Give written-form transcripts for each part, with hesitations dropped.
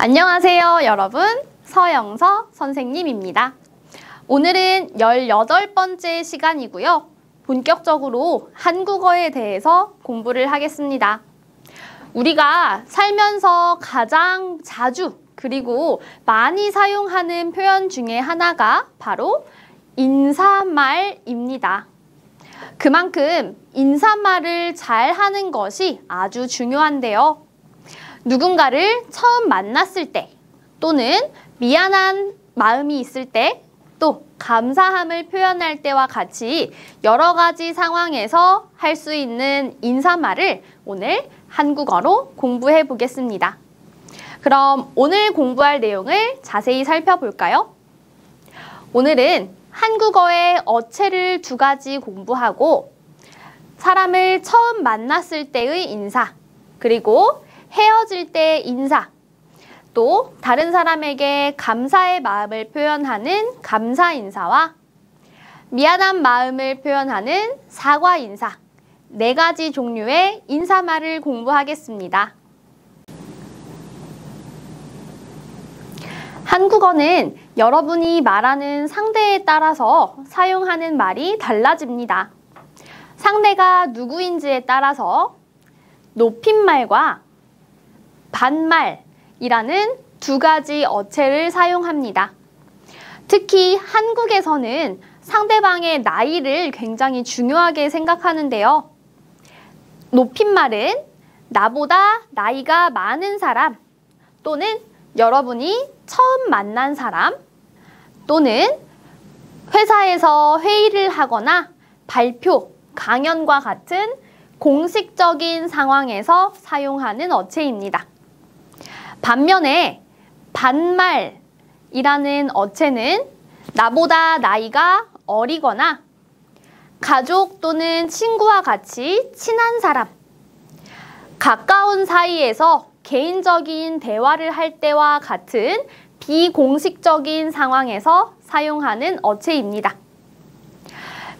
안녕하세요, 여러분. 서영서 선생님입니다. 오늘은 18번째 시간이고요. 본격적으로 한국어에 대해서 공부를 하겠습니다. 우리가 살면서 가장 자주 그리고 많이 사용하는 표현 중에 하나가 바로 인사말입니다. 그만큼 인사말을 잘 하는 것이 아주 중요한데요. 누군가를 처음 만났을 때 또는 미안한 마음이 있을 때 또 감사함을 표현할 때와 같이 여러 가지 상황에서 할 수 있는 인사말을 오늘 한국어로 공부해 보겠습니다. 그럼 오늘 공부할 내용을 자세히 살펴볼까요? 오늘은 한국어의 어체를 2가지 공부하고 사람을 처음 만났을 때의 인사, 그리고 헤어질 때 인사, 또 다른 사람에게 감사의 마음을 표현하는 감사 인사와 미안한 마음을 표현하는 사과 인사, 4가지 종류의 인사말을 공부하겠습니다. 한국어는 여러분이 말하는 상대에 따라서 사용하는 말이 달라집니다. 상대가 누구인지에 따라서 높임말과 반말이라는 2가지 어체를 사용합니다. 특히 한국에서는 상대방의 나이를 굉장히 중요하게 생각하는데요. 높임말은 나보다 나이가 많은 사람 또는 여러분이 처음 만난 사람 또는 회사에서 회의를 하거나 발표, 강연과 같은 공식적인 상황에서 사용하는 어체입니다. 반면에 반말이라는 어체는 나보다 나이가 어리거나 가족 또는 친구와 같이 친한 사람, 가까운 사이에서 개인적인 대화를 할 때와 같은 비공식적인 상황에서 사용하는 어체입니다.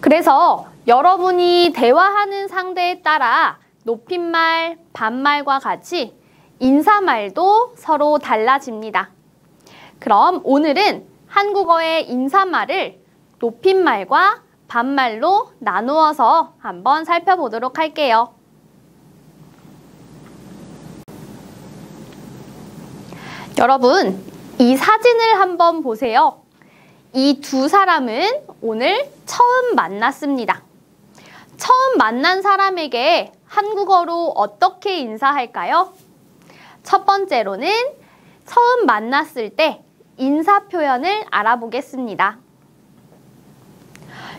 그래서 여러분이 대화하는 상대에 따라 높임말, 반말과 같이 인사말도 서로 달라집니다. 그럼 오늘은 한국어의 인사말을 높임말과 반말로 나누어서 한번 살펴보도록 할게요. 여러분, 이 사진을 한번 보세요. 이 2 사람은 오늘 처음 만났습니다. 처음 만난 사람에게 한국어로 어떻게 인사할까요? 첫 번째로는 처음 만났을 때 인사 표현을 알아보겠습니다.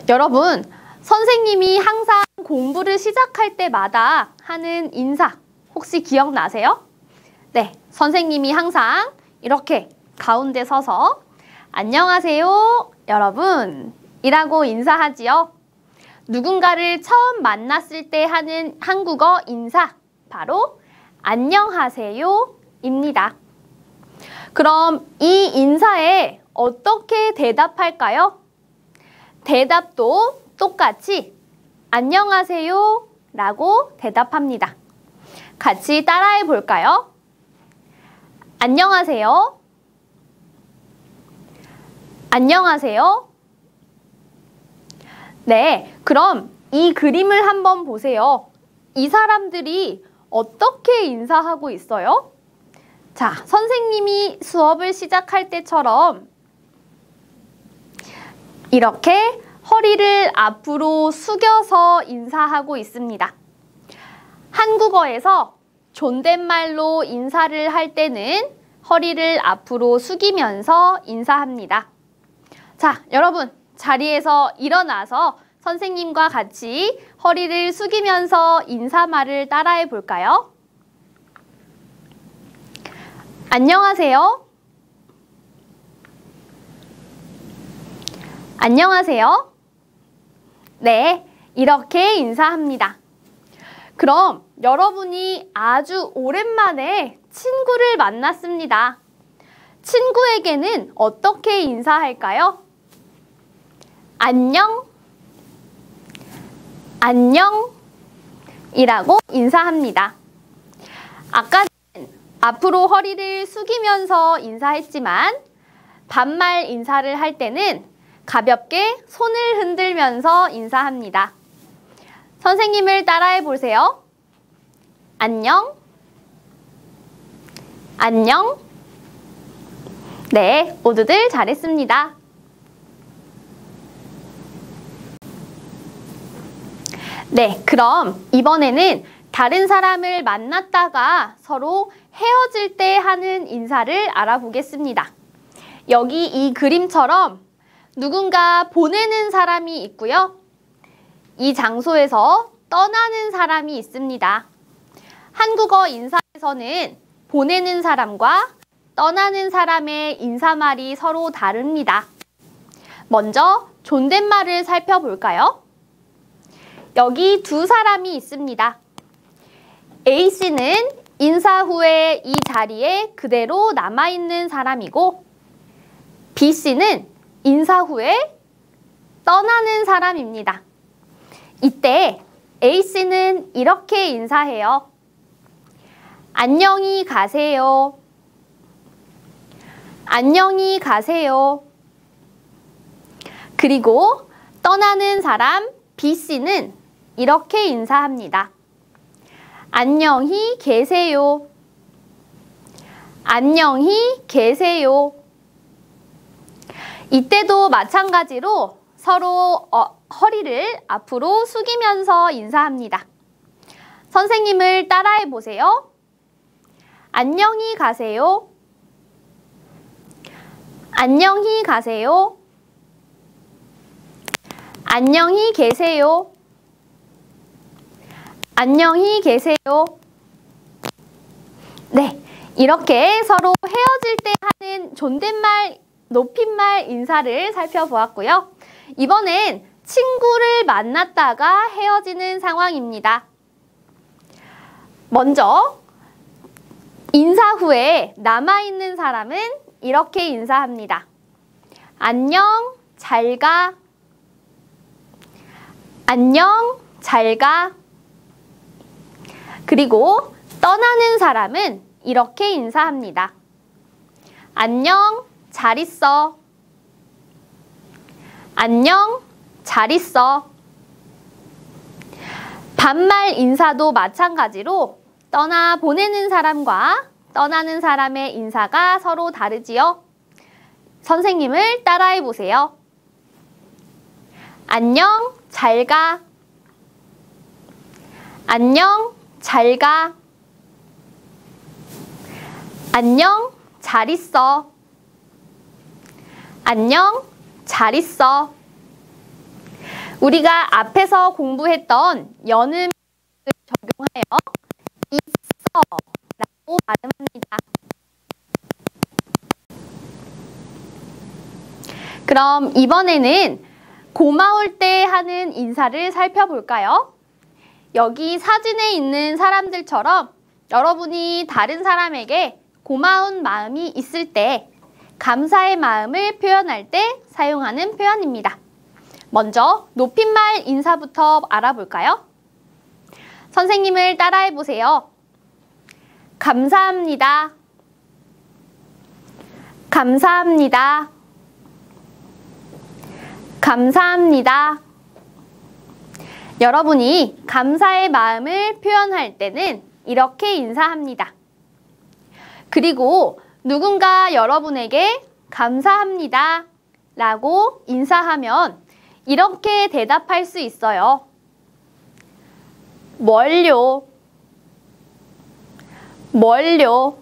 여러분, 선생님이 항상 공부를 시작할 때마다 하는 인사 혹시 기억나세요? 네, 선생님이 항상 이렇게 가운데 서서 안녕하세요, 여러분 이라고 인사하지요. 누군가를 처음 만났을 때 하는 한국어 인사, 바로 안녕하세요 입니다. 그럼 이 인사에 어떻게 대답할까요? 대답도 똑같이 안녕하세요 라고 대답합니다. 같이 따라해 볼까요? 안녕하세요. 안녕하세요. 네, 그럼 이 그림을 한번 보세요. 이 사람들이 어떻게 인사하고 있어요? 자, 선생님이 수업을 시작할 때처럼 이렇게 허리를 앞으로 숙여서 인사하고 있습니다. 한국어에서 존댓말로 인사를 할 때는 허리를 앞으로 숙이면서 인사합니다. 자, 여러분 자리에서 일어나서 선생님과 같이 허리를 숙이면서 인사말을 따라해 볼까요? 안녕하세요. 안녕하세요. 네, 이렇게 인사합니다. 그럼 여러분이 아주 오랜만에 친구를 만났습니다. 친구에게는 어떻게 인사할까요? 안녕, 안녕 이라고 인사합니다. 아까는 앞으로 허리를 숙이면서 인사했지만 반말 인사를 할 때는 가볍게 손을 흔들면서 인사합니다. 선생님을 따라해 보세요. 안녕. 안녕. 네, 모두들 잘했습니다. 네, 그럼 이번에는 다른 사람을 만났다가 서로 헤어질 때 하는 인사를 알아보겠습니다. 여기 이 그림처럼 누군가 보내는 사람이 있고요. 이 장소에서 떠나는 사람이 있습니다. 한국어 인사에서는 보내는 사람과 떠나는 사람의 인사말이 서로 다릅니다. 먼저 존댓말을 살펴볼까요? 여기 두 사람이 있습니다. A씨는 인사 후에 이 자리에 그대로 남아있는 사람이고 B씨는 인사 후에 떠나는 사람입니다. 이때 A씨는 이렇게 인사해요. 안녕히 가세요. 안녕히 가세요. 그리고 떠나는 사람 B씨는 이렇게 인사합니다. 안녕히 계세요. 안녕히 계세요. 이때도 마찬가지로 서로 허리를 앞으로 숙이면서 인사합니다. 선생님을 따라해 보세요. 안녕히 가세요. 안녕히 가세요. 안녕히 계세요. 안녕히 계세요. 네, 이렇게 서로 헤어질 때 하는 존댓말, 높임말 인사를 살펴보았고요. 이번엔 친구를 만났다가 헤어지는 상황입니다. 먼저 인사 후에 남아있는 사람은 이렇게 인사합니다. 안녕, 잘 가. 안녕, 잘 가. 그리고 떠나는 사람은 이렇게 인사합니다. 안녕, 잘 있어. 안녕, 잘 있어. 반말 인사도 마찬가지로 보내는 사람과 떠나는 사람의 인사가 서로 다르지요. 선생님을 따라해 보세요. 안녕, 잘 가. 안녕, 잘 가. 안녕, 잘 있어. 안녕, 잘 있어. 우리가 앞에서 공부했던 연음을 적용하여 있어 라고 발음합니다. 그럼 이번에는 고마울 때 하는 인사를 살펴볼까요? 여기 사진에 있는 사람들처럼 여러분이 다른 사람에게 고마운 마음이 있을 때 감사의 마음을 표현할 때 사용하는 표현입니다. 먼저 높임말 인사부터 알아볼까요? 선생님을 따라해 보세요. 감사합니다. 감사합니다. 감사합니다. 여러분이 감사의 마음을 표현할 때는 이렇게 인사합니다. 그리고 누군가 여러분에게 감사합니다 라고 인사하면 이렇게 대답할 수 있어요. 뭘요? 뭘요?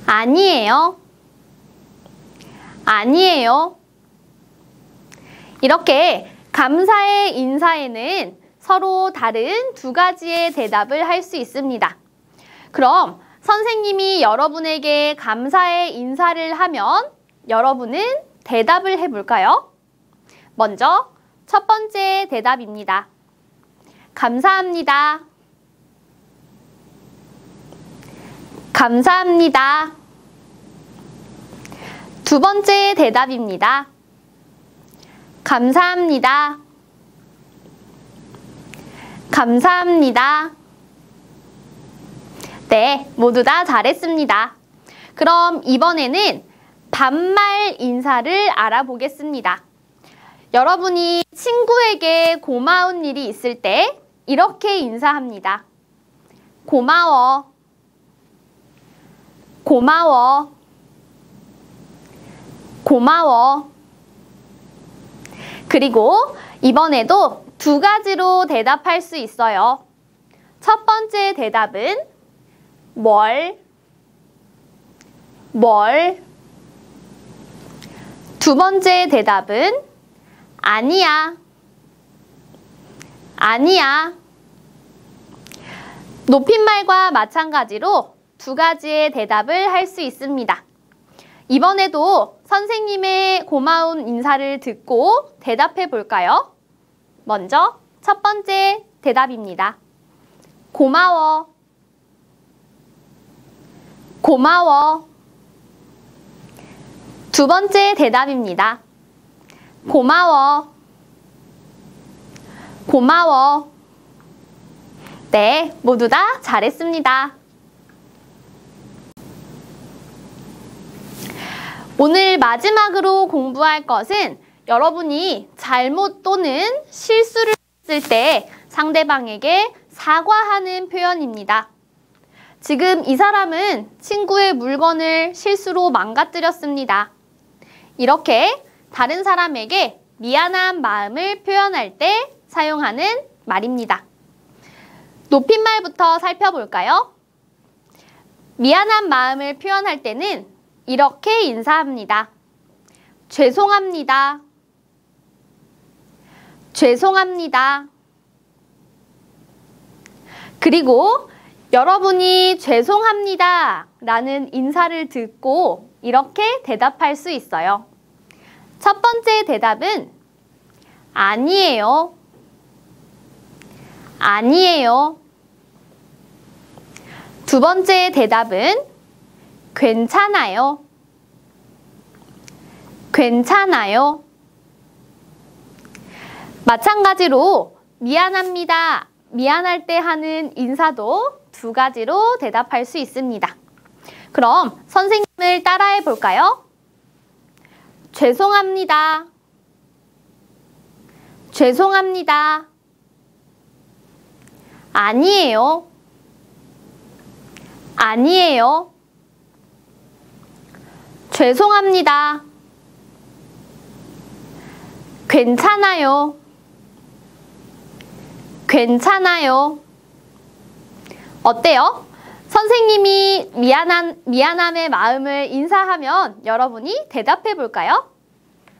아니에요. 아니에요. 이렇게 감사의 인사에는 서로 다른 두 가지의 대답을 할 수 있습니다. 그럼 선생님이 여러분에게 감사의 인사를 하면 여러분은 대답을 해볼까요? 먼저 첫 번째 대답입니다. 감사합니다. 감사합니다. 두 번째 대답입니다. 감사합니다. 감사합니다. 네, 모두 다 잘했습니다. 그럼 이번에는 반말 인사를 알아보겠습니다. 여러분이 친구에게 고마운 일이 있을 때 이렇게 인사합니다. 고마워. 고마워. 고마워. 그리고 이번에도 두 가지로 대답할 수 있어요. 첫 번째 대답은 뭘? 두 번째 대답은 아니야. 아니야. 높임말과 마찬가지로 두 가지의 대답을 할 수 있습니다. 이번에도 선생님의 고마운 인사를 듣고 대답해 볼까요? 먼저 첫 번째 대답입니다. 고마워. 고마워. 두 번째 대답입니다. 고마워. 고마워. 네, 모두 다 잘했습니다. 오늘 마지막으로 공부할 것은 여러분이 잘못 또는 실수를 했을 때 상대방에게 사과하는 표현입니다. 지금 이 사람은 친구의 물건을 실수로 망가뜨렸습니다. 이렇게 다른 사람에게 미안한 마음을 표현할 때 사용하는 말입니다. 높임말부터 살펴볼까요? 미안한 마음을 표현할 때는 이렇게 인사합니다. 죄송합니다. 죄송합니다. 그리고 여러분이 죄송합니다 라는 인사를 듣고 이렇게 대답할 수 있어요. 첫 번째 대답은 아니에요. 아니에요. 두 번째 대답은 괜찮아요. 괜찮아요. 마찬가지로 미안합니다. 미안할 때 하는 인사도 두 가지로 대답할 수 있습니다. 그럼 선생님을 따라해 볼까요? 죄송합니다. 죄송합니다. 아니에요. 아니에요. 죄송합니다. 괜찮아요. 괜찮아요. 어때요? 선생님이 미안함의 마음을 인사하면 여러분이 대답해 볼까요?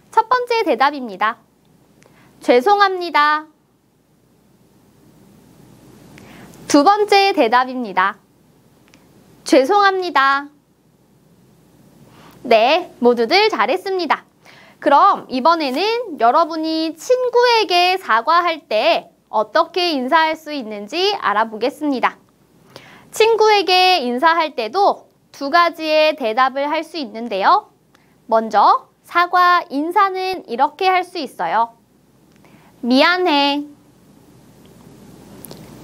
첫 번째 대답입니다. 죄송합니다. 두 번째 대답입니다. 죄송합니다. 네, 모두들 잘했습니다. 그럼 이번에는 여러분이 친구에게 사과할 때 어떻게 인사할 수 있는지 알아보겠습니다. 친구에게 인사할 때도 두 가지의 대답을 할 수 있는데요. 먼저 사과 인사는 이렇게 할 수 있어요. 미안해.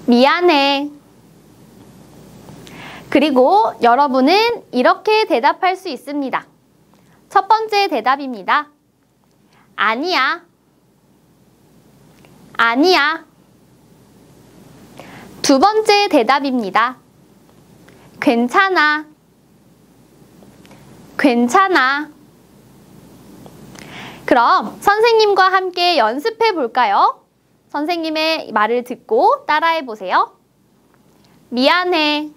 미안해. 그리고 여러분은 이렇게 대답할 수 있습니다. 첫 번째 대답입니다. 아니야. 아니야. 두 번째 대답입니다. 괜찮아. 괜찮아. 그럼 선생님과 함께 연습해 볼까요? 선생님의 말을 듣고 따라해 보세요. 미안해.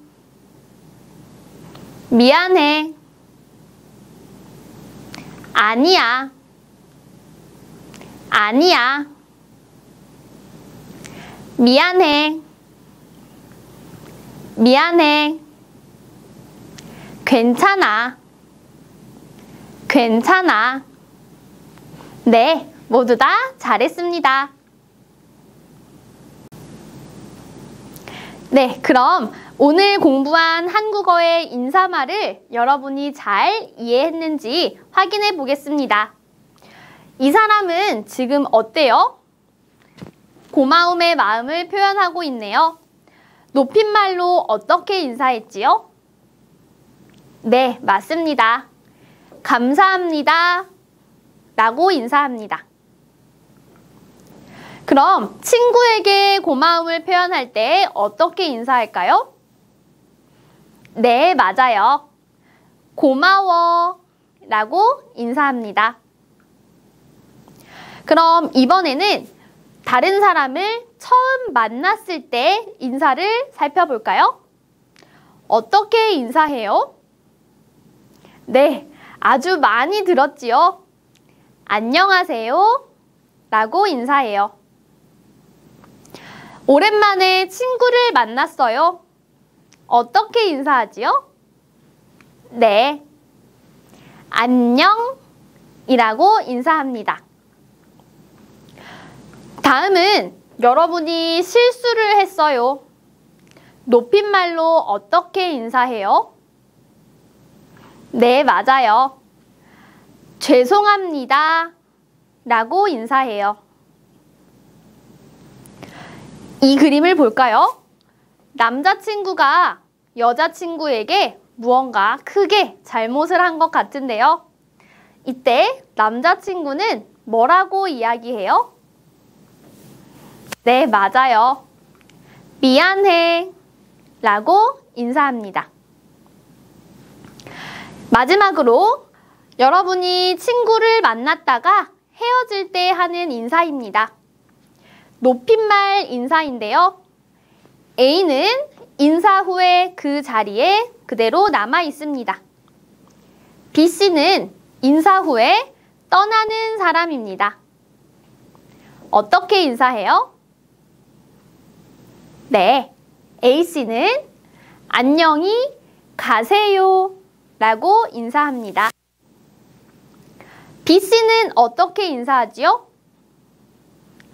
미안해. 아니야. 아니야. 미안해. 미안해. 괜찮아. 괜찮아. 네, 모두 다 잘했습니다. 네, 그럼 오늘 공부한 한국어의 인사말을 여러분이 잘 이해했는지 확인해 보겠습니다. 이 사람은 지금 어때요? 고마움의 마음을 표현하고 있네요. 높임말로 어떻게 인사했지요? 네, 맞습니다. 감사합니다. 라고 인사합니다. 그럼 친구에게 고마움을 표현할 때 어떻게 인사할까요? 네, 맞아요. 고마워 라고 인사합니다. 그럼 이번에는 다른 사람을 처음 만났을 때 인사를 살펴볼까요? 어떻게 인사해요? 네, 아주 많이 들었지요? 안녕하세요 라고 인사해요. 오랜만에 친구를 만났어요. 어떻게 인사하지요? 네, 안녕 이라고 인사합니다. 다음은 여러분이 실수를 했어요. 높임말로 어떻게 인사해요? 네, 맞아요. 죄송합니다 라고 인사해요. 이 그림을 볼까요? 남자친구가 여자친구에게 무언가 크게 잘못을 한 것 같은데요. 이때 남자친구는 뭐라고 이야기해요? 네, 맞아요. 미안해 라고 인사합니다. 마지막으로 여러분이 친구를 만났다가 헤어질 때 하는 인사입니다. 높임말 인사인데요. A는 인사 후에 그 자리에 그대로 남아 있습니다. B씨는 인사 후에 떠나는 사람입니다. 어떻게 인사해요? 네, A씨는 안녕히 가세요 라고 인사합니다. B씨는 어떻게 인사하지요?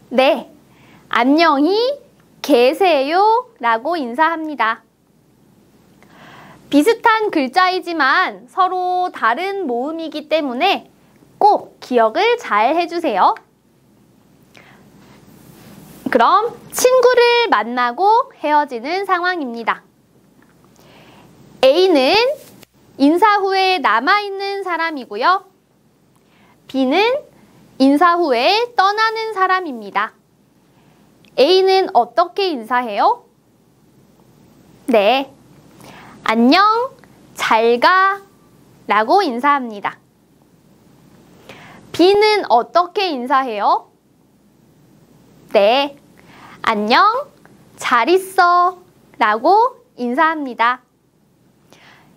네, 안녕히 계세요 라고 인사합니다. 비슷한 글자이지만 서로 다른 모음이기 때문에 꼭 기억을 잘 해주세요. 그럼 친구를 만나고 헤어지는 상황입니다. A는 인사 후에 남아있는 사람이고요. B는 인사 후에 떠나는 사람입니다. A는 어떻게 인사해요? 네, 안녕, 잘 가 라고 인사합니다. B는 어떻게 인사해요? 네, 안녕, 잘 있어 라고 인사합니다.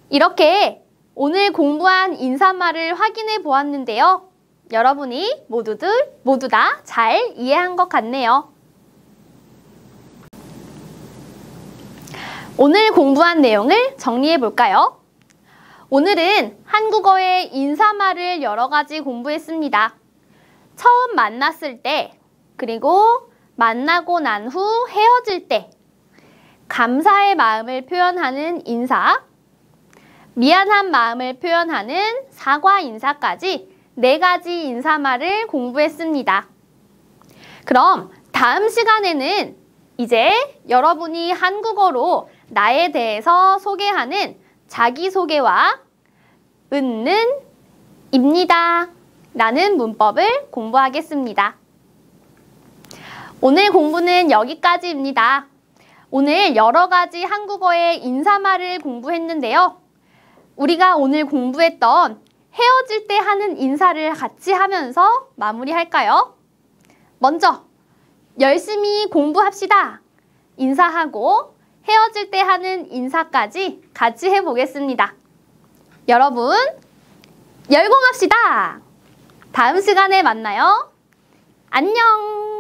이렇게 오늘 공부한 인사말을 확인해 보았는데요. 여러분이 모두 다 잘 이해한 것 같네요. 오늘 공부한 내용을 정리해 볼까요? 오늘은 한국어의 인사말을 여러 가지 공부했습니다. 처음 만났을 때, 그리고 만나고 난 후 헤어질 때, 감사의 마음을 표현하는 인사, 미안한 마음을 표현하는 사과 인사까지 4가지 인사말을 공부했습니다. 그럼 다음 시간에는 이제 여러분이 한국어로 나에 대해서 소개하는 자기소개와 은는 입니다 라는 문법을 공부하겠습니다. 오늘 공부는 여기까지입니다. 오늘 여러 가지 한국어의 인사말을 공부했는데요. 우리가 오늘 공부했던 헤어질 때 하는 인사를 같이 하면서 마무리할까요? 먼저 열심히 공부합시다. 인사하고 헤어질 때 하는 인사까지 같이 해보겠습니다. 여러분, 열공합시다. 다음 시간에 만나요. 안녕.